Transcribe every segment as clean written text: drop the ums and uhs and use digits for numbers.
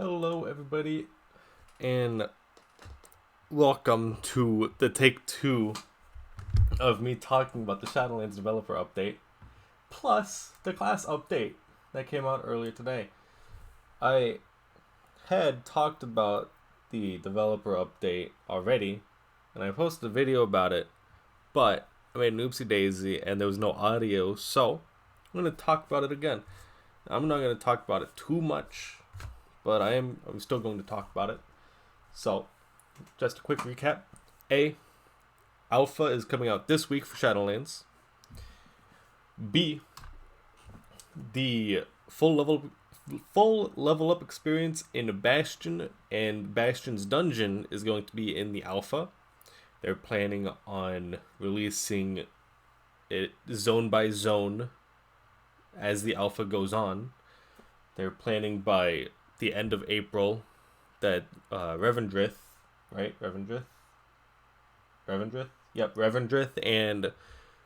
Hello, everybody, and welcome to the take two of me talking about the Shadowlands developer update, plus the class update that came out earlier today. I had talked about the developer update already, and I posted a video about it, but I made an oopsie daisy and there was no audio, so I'm going to talk about it again. I'm not going to talk about it too much, but I'm still going to talk about it. So, just a quick recap. A, Alpha is coming out this week for Shadowlands. B, the full level up experience in Bastion and Bastion's dungeon is going to be in the Alpha. They're planning on releasing it zone by zone as the Alpha goes on. They're planning by the end of April that Revendrith, right? Revendrith? Yep, Revendrith and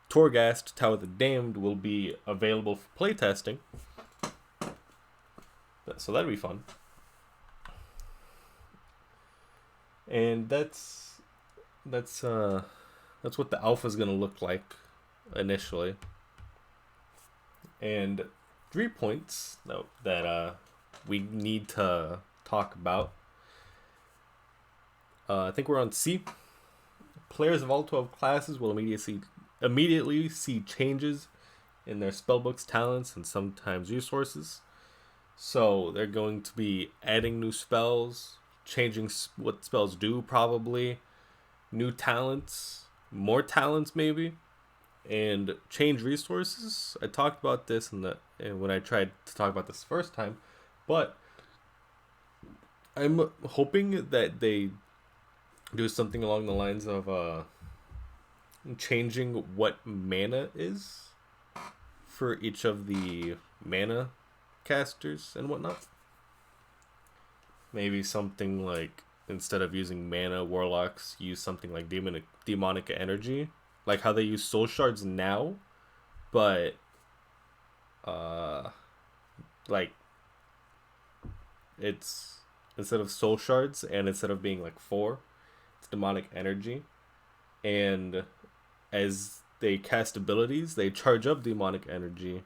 Torghast, Tower of the Damned, will be available for playtesting. So that'd be fun. And that's what the alpha's gonna look like initially. And 3 points that we need to talk about. I think we're on C. Players of all 12 classes will immediately see changes in their spellbooks, talents, and sometimes resources. So they're going to be adding new spells, changing what spells do probably, new talents, more talents maybe, and change resources. I talked about this when I tried to talk about this first time, but I'm hoping that they do something along the lines of changing what mana is for each of the mana casters and whatnot. Maybe something like, instead of using mana, warlocks use something like demonic energy, like how they use soul shards now, but like it's instead of soul shards and instead of being like 4, it's demonic energy, and as they cast abilities, they charge up demonic energy,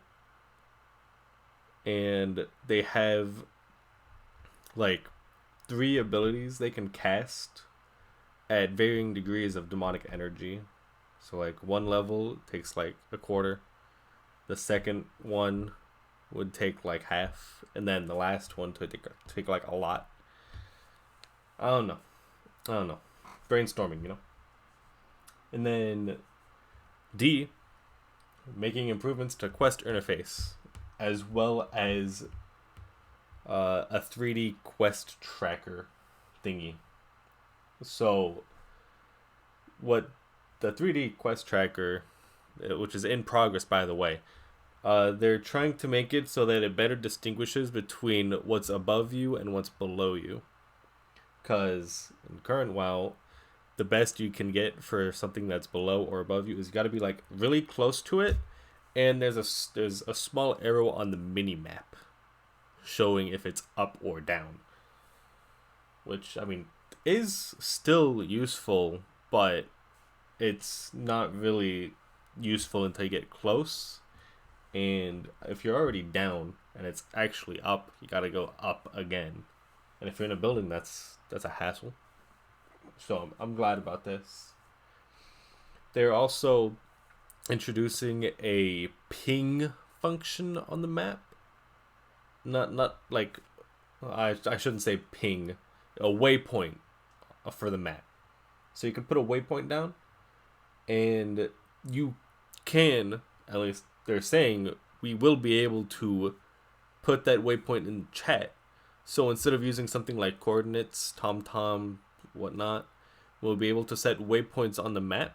and they have like 3 abilities they can cast at varying degrees of demonic energy. So like one level takes like a quarter, the second one would take like half, and then the last one to take like a lot. I don't know. Brainstorming, you know. And then D, making improvements to quest interface, as well as a 3D quest tracker thingy. So what the 3D quest tracker, which is in progress by the way, they're trying to make it so that it better distinguishes between what's above you and what's below you. Because in current WoW, the best you can get for something that's below or above you is you got to be like really close to it, and there's a small arrow on the mini map showing if it's up or down, which I mean is still useful, but it's not really useful until you get close. And if you're already down and it's actually up, you gotta go up again. And if you're in a building, that's a hassle. So I'm glad about this. They're also introducing a ping function on the map. Not like, I shouldn't say ping, a waypoint for the map. So you can put a waypoint down, and you can, at least they're saying, we will be able to put that waypoint in chat. So instead of using something like coordinates, TomTom, whatnot, we'll be able to set waypoints on the map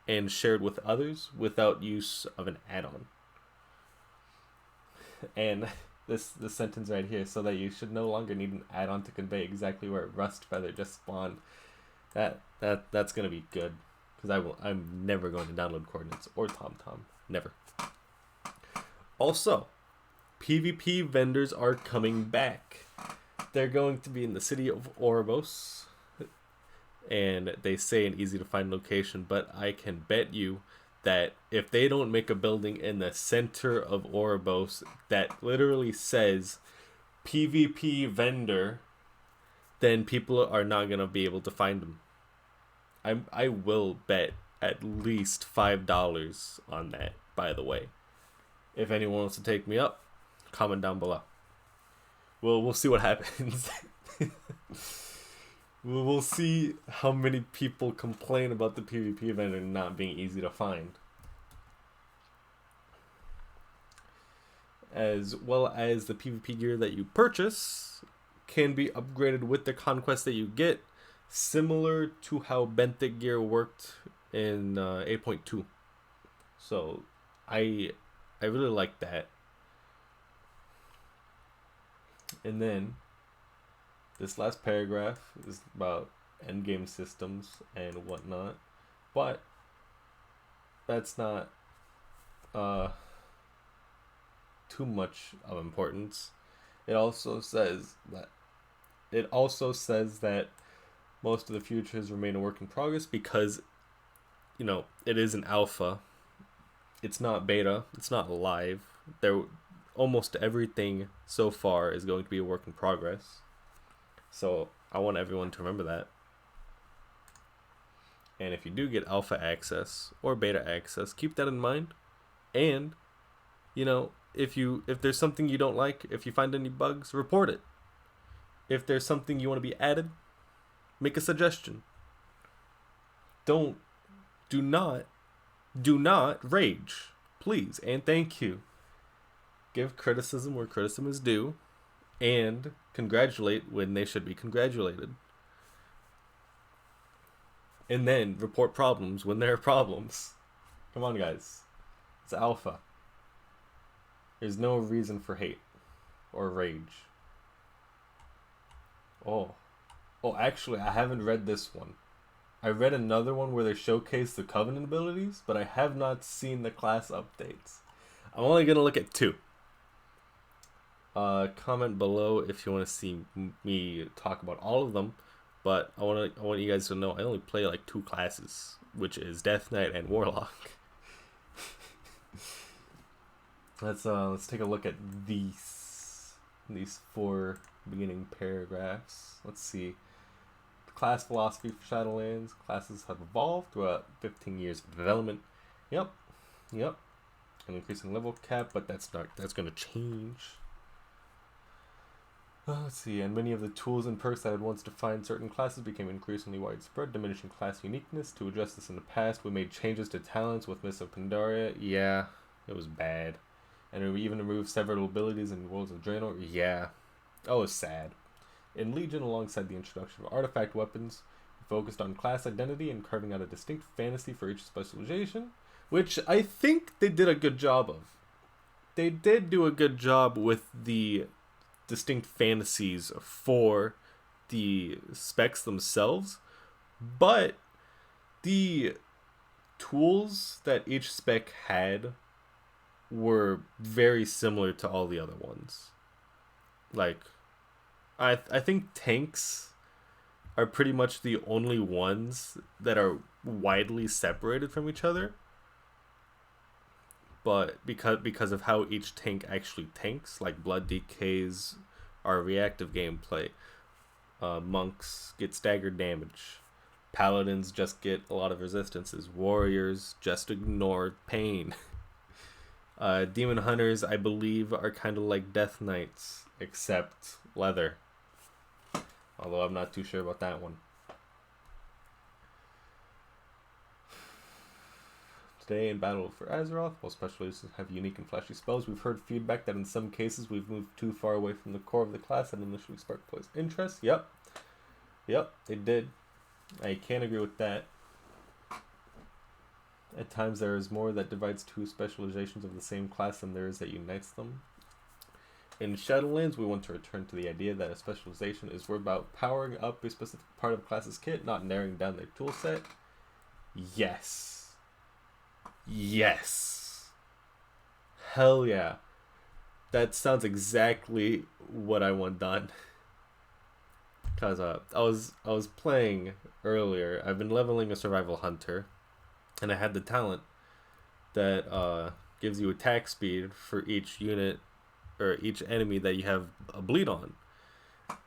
and share it with others without use of an add-on. And this sentence right here, so that you should no longer need an add-on to convey exactly where Rust Feather just spawned. That's gonna be good, because I'm never going to download coordinates or TomTom, never. Also, PvP vendors are coming back. They're going to be in the city of Oribos, and they say an easy to find location, but I can bet you that if they don't make a building in the center of Oribos that literally says PvP vendor, then people are not going to be able to find them. I will bet at least $5 on that, by the way. If anyone wants to take me up, comment down below. We'll see what happens. We'll see how many people complain about the PvP vendor not being easy to find. As well as the PvP gear that you purchase can be upgraded with the conquest that you get, similar to how Benthic gear worked in 8.2. So I really like that. And then this last paragraph is about endgame systems and whatnot, but that's not too much of importance. It also says that most of the futures remain a work in progress because, you know, it is an alpha. It's not beta. It's not live. Almost everything so far is going to be a work in progress. So I want everyone to remember that. And if you do get alpha access or beta access, keep that in mind. And, you know, if there's something you don't like, if you find any bugs, report it. If there's something you want to be added, make a suggestion. Do not rage, please, and thank you. Give criticism where criticism is due, and congratulate when they should be congratulated. And then report problems when there are problems. Come on, guys. It's alpha. There's no reason for hate or rage. Oh, actually, I haven't read this one. I read another one where they showcase the Covenant abilities, but I have not seen the class updates. I'm only going to look at 2. Comment below if you want to see me talk about all of them, but I want you guys to know I only play like 2 classes, which is Death Knight and Warlock. Let's take a look at these 4 beginning paragraphs. Let's see. Class philosophy for Shadowlands. Classes have evolved throughout 15 years of development. Yep. An increasing level cap, but that's going to change. Let's see, and many of the tools and perks that had once defined certain classes became increasingly widespread, diminishing class uniqueness. To address this in the past, we made changes to talents with Mists of Pandaria. Yeah, it was bad. And we even removed several abilities in Worlds of Draenor. Yeah, that was sad. In Legion, alongside the introduction of artifact weapons, we focused on class identity and carving out a distinct fantasy for each specialization, which I think they did a good job of. They did do a good job with the distinct fantasies for the specs themselves, but the tools that each spec had were very similar to all the other ones. Like, I think tanks are pretty much the only ones that are widely separated from each other. But because of how each tank actually tanks, like Blood DKs are reactive gameplay. Monks get staggered damage. Paladins just get a lot of resistances. Warriors just ignore pain. Demon Hunters, I believe, are kind of like Death Knights, except leather. Although I'm not too sure about that one. Today in Battle for Azeroth, while specialists have unique and flashy spells, we've heard feedback that in some cases we've moved too far away from the core of the class that initially sparked players' interest. Yep, they did. I can't agree with that. At times there is more that divides 2 specializations of the same class than there is that unites them. In Shadowlands, we want to return to the idea that a specialization is about powering up a specific part of a class's kit, not narrowing down their toolset. Yes. Hell yeah. That sounds exactly what I want done. Cause I was playing earlier. I've been leveling a survival hunter, and I had the talent that gives you attack speed for each unit or each enemy that you have a bleed on.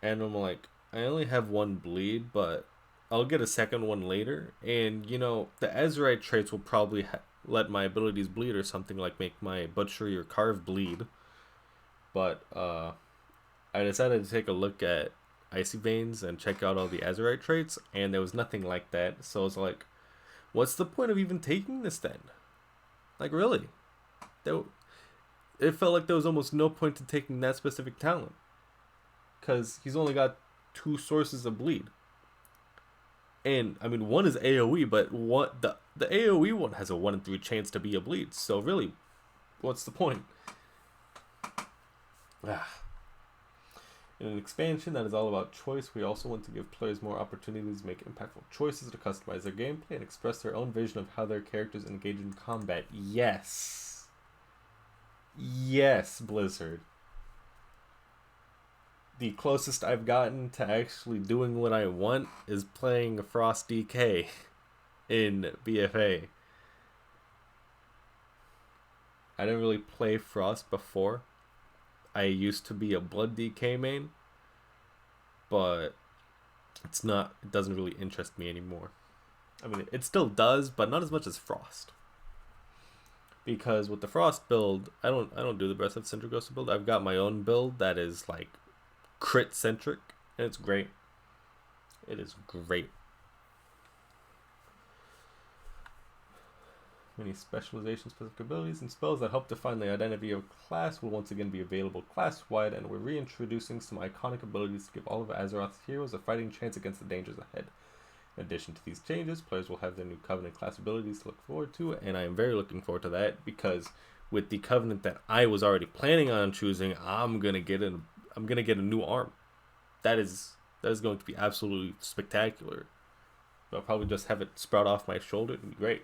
And I'm like, I only have one bleed, but I'll get a second one later. And you know, the Azurite traits will probably let my abilities bleed or something, like make my butchery or carve bleed. But I decided to take a look at Icy Veins and check out all the Azurite traits, and there was nothing like that. So I was like, what's the point of even taking this then? Like, really? It felt like there was almost no point to taking that specific talent. Because he's only got 2 sources of bleed. And, I mean, one is AoE, but the AoE one has a 1 in 3 chance to be a bleed. So, really, what's the point? In an expansion that is all about choice, we also want to give players more opportunities to make impactful choices to customize their gameplay and express their own vision of how their characters engage in combat. Yes. Yes, Blizzard. The closest I've gotten to actually doing what I want is playing Frost DK in BFA. I didn't really play Frost before. I used to be a Blood DK main, but it doesn't really interest me anymore. I mean, it still does, but not as much as Frost. Because with the Frost build, I don't do the Breath of Sindragosa build. I've got my own build that is like crit centric, and it's great. It is great. Many specialization specific abilities and spells that help define the identity of a class will once again be available class-wide, and we're reintroducing some iconic abilities to give all of Azeroth's heroes a fighting chance against the dangers ahead. In addition to these changes, players will have their new Covenant class abilities to look forward to, and I am very looking forward to that, because with the Covenant that I was already planning on choosing, I'm gonna get a new arm. That is going to be absolutely spectacular. I'll probably just have it sprout off my shoulder. It'd be great.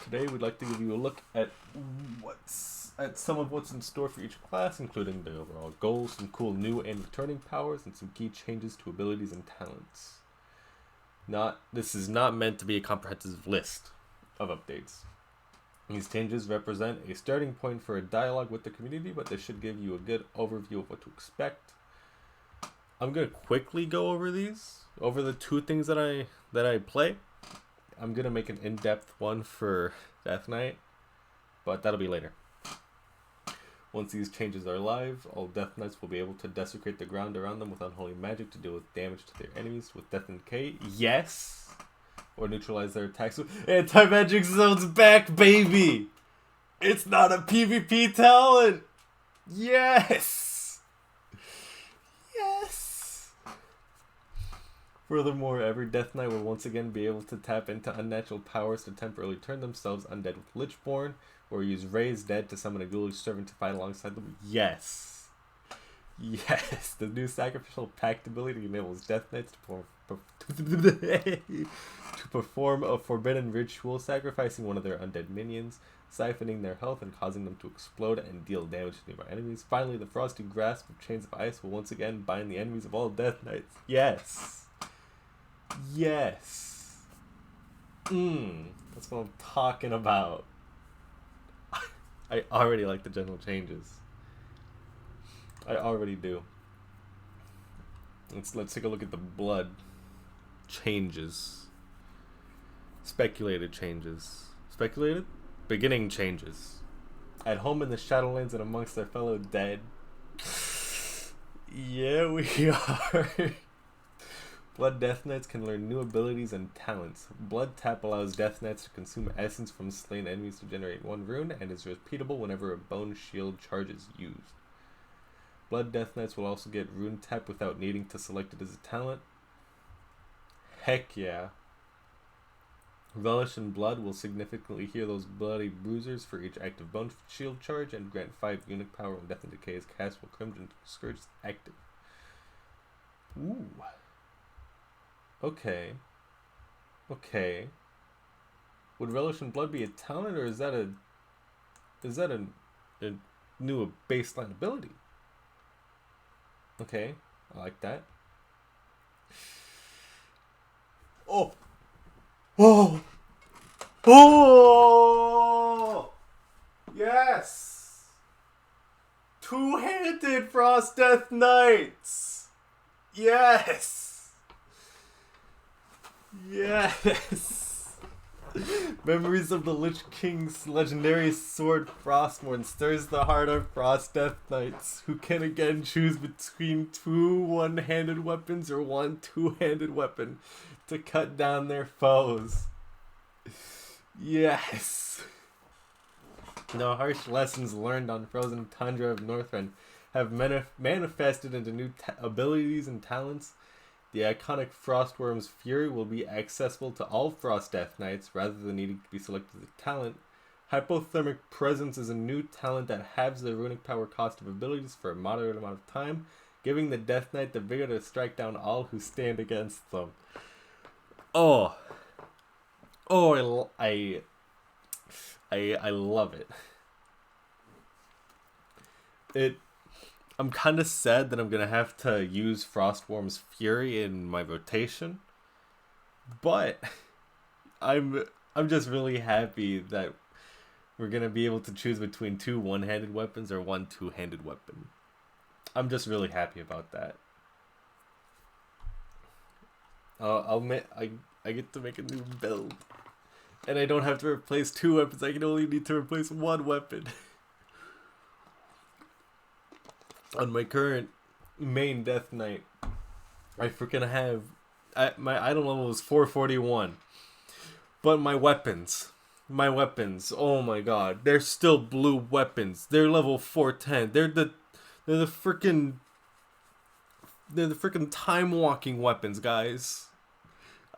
Today we'd like to give you a look at some of what's in store for each class, including the overall goals, some cool new and returning powers, and some key changes to abilities and talents. This is not meant to be a comprehensive list of updates. These changes represent a starting point for a dialogue with the community, but they should give you a good overview of what to expect. I'm gonna quickly go over the 2 things that I play. I'm gonna make an in-depth one for Death Knight, but that'll be later. Once these changes are live, all Death Knights will be able to desecrate the ground around them with unholy magic to deal with damage to their enemies with Death and Decay. Yes! Or neutralize their attacks with anti-magic zones back, baby! It's not a PvP talent! Yes! Yes! Furthermore, every Death Knight will once again be able to tap into unnatural powers to temporarily turn themselves undead with Lichborn, or use Raise Dead to summon a ghoulish servant to fight alongside them. Yes! Yes! The new Sacrificial Pact ability enables Death Knights to perform a forbidden ritual, sacrificing one of their undead minions, siphoning their health and causing them to explode and deal damage to nearby enemies. Finally, the Frosty Grasp of Chains of Ice will once again bind the enemies of all Death Knights. Yes! Yes. That's what I'm talking about. I already like the general changes. I already do. Let's take a look at the blood changes. Speculated changes. Speculated? Beginning changes. At home in the Shadowlands and amongst their fellow dead. Yeah, we are. Blood Death Knights can learn new abilities and talents. Blood Tap allows Death Knights to consume essence from slain enemies to generate 1 rune, and is repeatable whenever a Bone Shield charge is used. Blood Death Knights will also get Rune Tap without needing to select it as a talent. Heck yeah. Relish in Blood will significantly heal those bloody bruisers for each active Bone Shield charge, and grant 5 unique power when Death and Decay is cast while Crimson Scourge is active. Ooh. Okay. Would Relish in Blood be a talent, or is that a new baseline ability? Okay, I like that. Oh! Oh! Oh! Yes! Two-handed Frost Death Knights! Yes! Yes! Memories of the Lich King's legendary sword Frostmourne stirs the heart of Frost Death Knights, who can again choose between two one-handed weapons or one two-handed weapon to cut down their foes. Yes! The harsh lessons learned on frozen tundra of Northrend have manifested into new abilities and talents. The iconic Frostworm's Fury will be accessible to all Frost Death Knights rather than needing to be selected as a talent. Hypothermic Presence is a new talent that halves the runic power cost of abilities for a moderate amount of time, giving the Death Knight the vigor to strike down all who stand against them. Oh, I love it. I'm kind of sad that I'm gonna have to use Frostworm's Fury in my rotation, but I'm just really happy that we're gonna be able to choose between two one-handed weapons or one two-handed weapon. I'm just really happy about that. I get to make a new build, and I don't have to replace two weapons. I can only need to replace one weapon. On my current main Death Knight, I freaking have my item level is 441, but my weapons, oh my god, they're still blue weapons. They're level 410. They're the freaking time walking weapons, guys.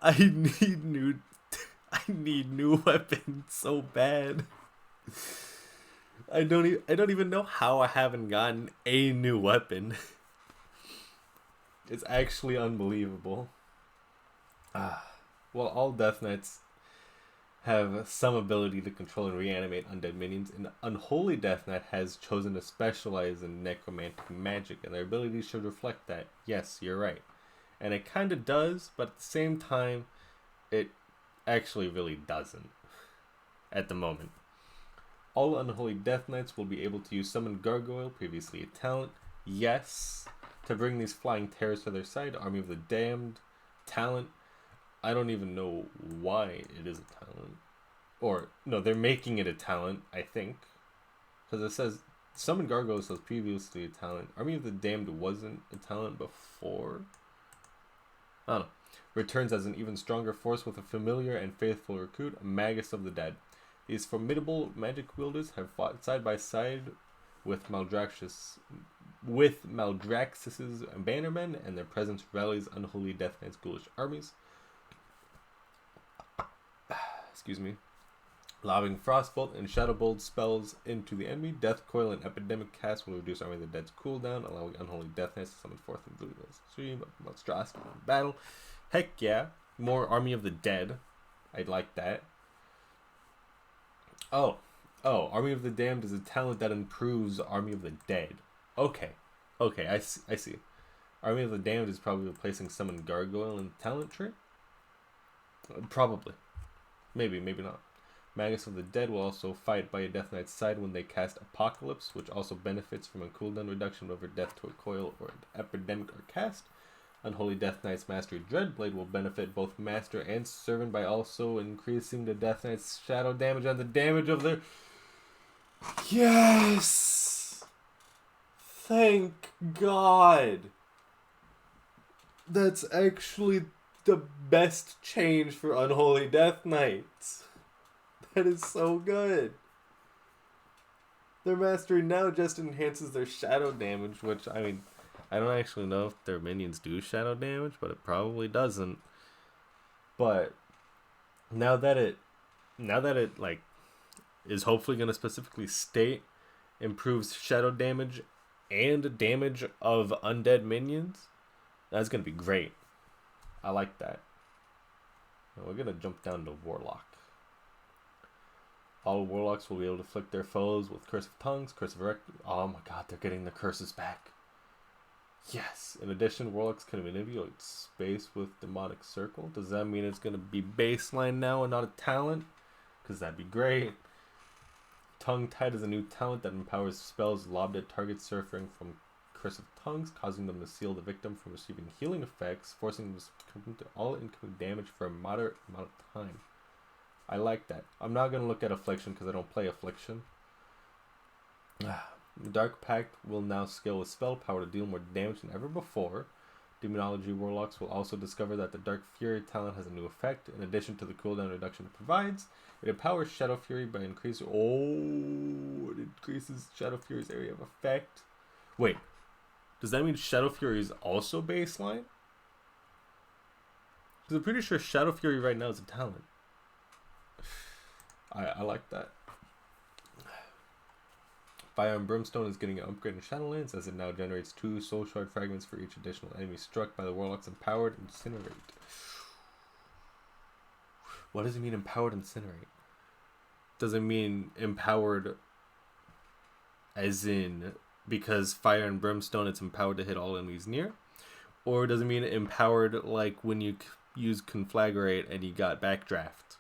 I need new I need new weapons so bad. I don't even know how I haven't gotten a new weapon. It's actually unbelievable. Well, all Death Knights have some ability to control and reanimate undead minions, and Unholy Death Knight has chosen to specialize in necromantic magic, and their abilities should reflect that. Yes, you're right. And it kind of does, but at the same time, it actually really doesn't at the moment. All Unholy Death Knights will be able to use Summon Gargoyle, previously a talent. Yes. To bring these flying terrors to their side, Army of the Damned, talent. I don't even know why it is a talent. Or, no, they're making it a talent, I think. Because it says, Summon Gargoyle says previously a talent. Army of the Damned wasn't a talent before. I don't know. Returns as an even stronger force with a familiar and faithful recruit, Magus of the Dead. These formidable magic wielders have fought side by side with Maldraxxus's bannermen, and their presence rallies Unholy Death Knight's ghoulish armies. Excuse me. Lobbing Frostbolt and Shadowbolt spells into the enemy. Death Coil and Epidemic Cast will reduce Army of the Dead's cooldown, allowing Unholy Death Knights to summon forth and blue stream of monstrosity in battle. Heck yeah. More Army of the Dead. I'd like that. Oh, Army of the Damned is a talent that improves Army of the Dead. Okay, I see. Army of the Damned is probably replacing Summon Gargoyle in the talent tree? Probably. Maybe not. Magus of the Dead will also fight by a Death Knight's side when they cast Apocalypse, which also benefits from a cooldown reduction over Death to a Coil or an Epidemic or cast. Unholy Death Knight's Mastery Dreadblade will benefit both Master and Servant by also increasing the Death Knight's shadow damage and the damage of their... Yes! Thank God! That's actually the best change for Unholy Death Knights. That is so good. Their Mastery now just enhances their shadow damage, which, I mean... I don't actually know if their minions do shadow damage, but it probably doesn't. But now that it like is hopefully going to specifically state improves shadow damage and damage of undead minions, that's going to be great. I like that. Now we're going to jump down to Warlock. All Warlocks will be able to afflict their foes with Curse of Tongues, Curse of Erect. Oh my god, they're getting the curses back. Yes. In addition, Warlocks can manipulate space with Demonic Circle. Does that mean it's going to be baseline now and not a talent? Because that'd be great. Tongue Tied is a new talent that empowers spells lobbed at targets suffering from Curse of Tongues, causing them to seal the victim from receiving healing effects, forcing them to succumb to all incoming damage for a moderate amount of time. I like that. I'm not going to look at Affliction because I don't play Affliction. Dark Pact will now scale with spell power to deal more damage than ever before. Demonology Warlocks will also discover that the Dark Fury talent has a new effect. In addition to the cooldown reduction it provides, it empowers Shadow Fury by increasing... Oh, it increases Shadow Fury's area of effect. Wait, does that mean Shadow Fury is also baseline? Because I'm pretty sure Shadow Fury right now is a talent. I like that. Fire and Brimstone is getting an upgrade in Shadowlands as it now generates 2 Soul Shard fragments for each additional enemy struck by the Warlock's Empowered Incinerate. What does it mean, Empowered Incinerate? Does it mean empowered as in because Fire and Brimstone it's empowered to hit all enemies near? Or does it mean empowered like when you use Conflagrate and you got Backdraft?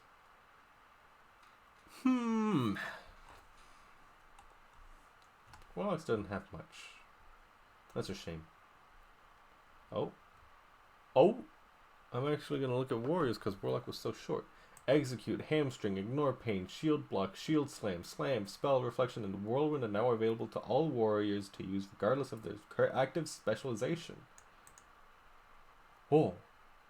Warlocks doesn't have much. That's a shame. Oh. I'm actually going to look at Warriors because Warlock was so short. Execute, Hamstring, Ignore Pain, Shield Block, Shield Slam, Slam, Spell, Reflection, and Whirlwind are now available to all Warriors to use regardless of their active specialization. Oh.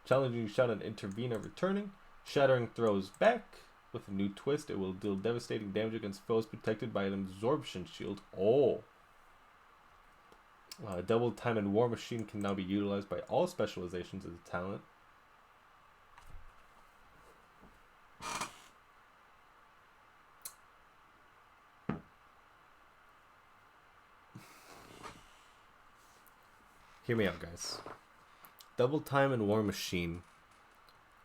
Challenging Shot and Intervene are returning. Shattering throws back. With a new twist, it will deal devastating damage against foes protected by an absorption shield. Oh. Double Time and War Machine can now be utilized by all specializations as a talent. Hear me out, guys. Double Time and War Machine,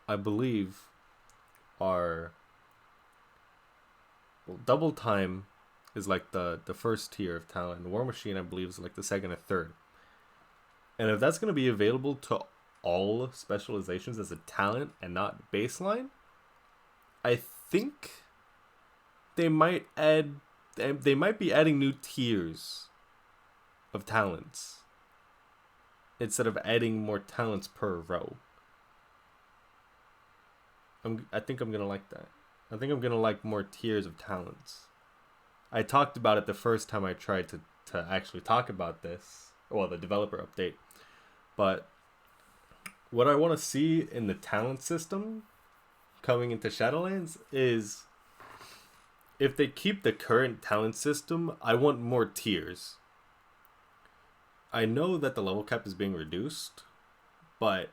I believe, are... Well, Double Time is like the first tier of talent, and War Machine, I believe, is like the second or third. And if that's going to be available to all specializations as a talent and not baseline, I think they might be adding new tiers of talents instead of adding more talents per row. I think I'm going to like that. I think I'm going to like more tiers of talents. I talked about it the first time I tried to actually talk about this. Well, the developer update. But what I want to see in the talent system coming into Shadowlands is if they keep the current talent system, I want more tiers. I know that the level cap is being reduced, but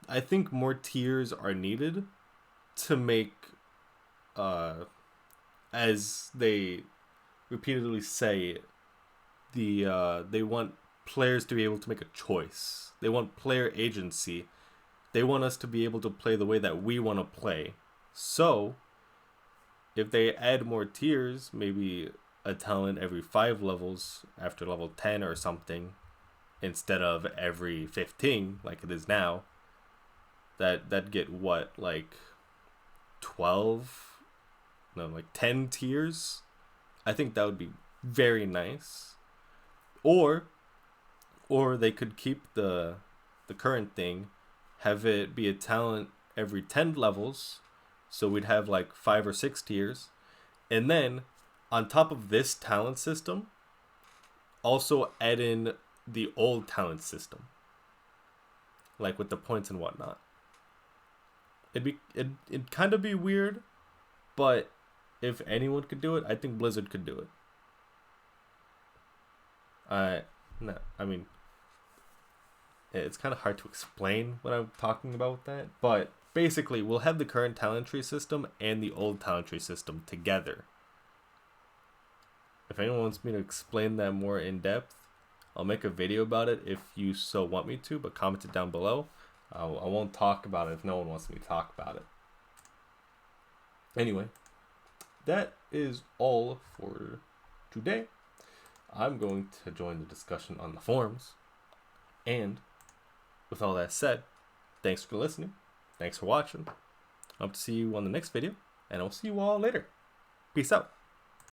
I think more tiers are needed to make, as they repeatedly say, they want players to be able to make a choice. They want player agency. They want us to be able to play the way that we want to play. So, if they add more tiers, maybe a talent every 5 levels after level 10 or something, instead of every 15 like it is now, that'd get what, like 10 tiers? I think that would be very nice. Or they could keep the current thing, have it be a talent every 10 levels, so we'd have like 5 or 6 tiers, and then on top of this talent system, also add in the old talent system, like with the points and whatnot. It'd kind of be weird, but if anyone could do it, I think Blizzard could do it. It's kind of hard to explain what I'm talking about with that, but basically we'll have the current talent tree system and the old talent tree system together. If anyone wants me to explain that more in depth, I'll make a video about it if you so want me to, but comment it down below. I won't talk about it if no one wants me to talk about it. Anyway, that is all for today. I'm going to join the discussion on the forums. And with all that said, thanks for listening. Thanks for watching. Hope to see you on the next video. And I'll see you all later. Peace out.